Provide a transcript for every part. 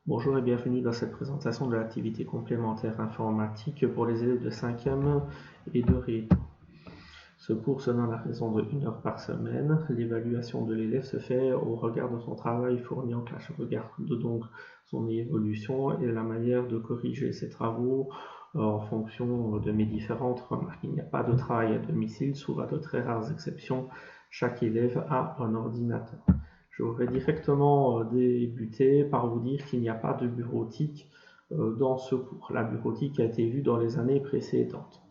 Bonjour et bienvenue dans cette présentation de l'activité complémentaire informatique pour les élèves de 5e et de Réto. Ce cours se donne à raison de 1 heure par semaine. L'évaluation de l'élève se fait au regard de son travail fourni en classe. Je regarde donc son évolution et la manière de corriger ses travaux en fonction de mes différentes remarques. Il n'y a pas de travail à domicile, sauf à de très rares exceptions. Chaque élève a un ordinateur. Je voudrais directement débuter par vous dire qu'il n'y a pas de bureautique dans ce cours. La bureautique a été vue dans les années précédentes.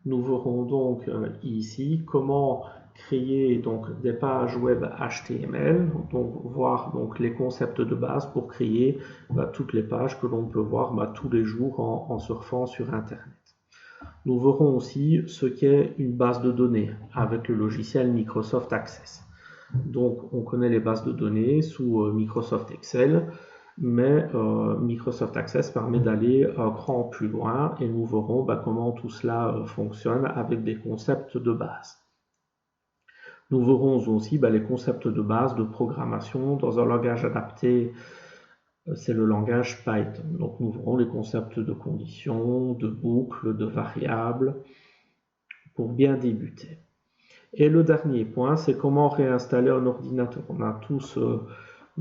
Nous verrons donc ici comment créer donc des pages web HTML, donc voir donc les concepts de base pour créer toutes les pages que l'on peut voir tous les jours en surfant sur Internet. Nous verrons aussi ce qu'est une base de données avec le logiciel Microsoft Access. Donc, on connaît les bases de données sous Microsoft Excel, mais Microsoft Access permet d'aller un cran plus loin et nous verrons comment tout cela fonctionne avec des concepts de base. Nous verrons aussi les concepts de base de programmation dans un langage adapté, c'est le langage Python. Donc, nous verrons les concepts de conditions, de boucles, de variables, pour bien débuter. Et le dernier point, c'est comment réinstaller un ordinateur. On a tous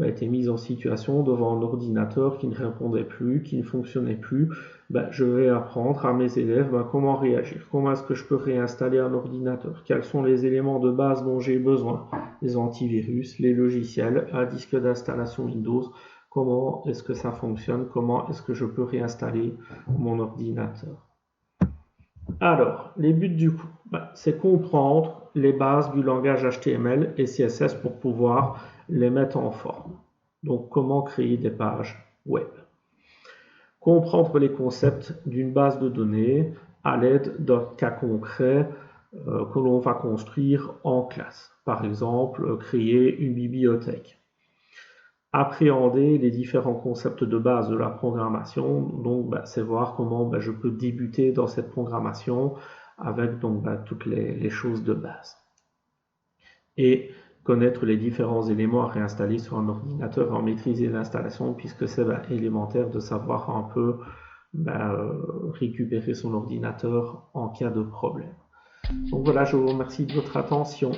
été mis en situation devant un ordinateur qui ne répondait plus, qui ne fonctionnait plus. Je vais apprendre à mes élèves comment réagir. Comment est-ce que je peux réinstaller un ordinateur? Quels sont les éléments de base dont j'ai besoin? Les antivirus, les logiciels, un disque d'installation Windows. Comment est-ce que ça fonctionne? Comment est-ce que je peux réinstaller mon ordinateur? Alors, les buts du cours, c'est comprendre les bases du langage HTML et CSS pour pouvoir les mettre en forme. Donc, comment créer des pages web. Comprendre les concepts d'une base de données à l'aide d'un cas concret que l'on va construire en classe. Par exemple, créer une bibliothèque. Appréhender les différents concepts de base de la programmation, donc c'est voir comment je peux débuter dans cette programmation avec donc toutes les choses de base. Et connaître les différents éléments à réinstaller sur un ordinateur, en maîtriser l'installation, puisque c'est élémentaire de savoir un peu récupérer son ordinateur en cas de problème. Donc voilà, je vous remercie de votre attention.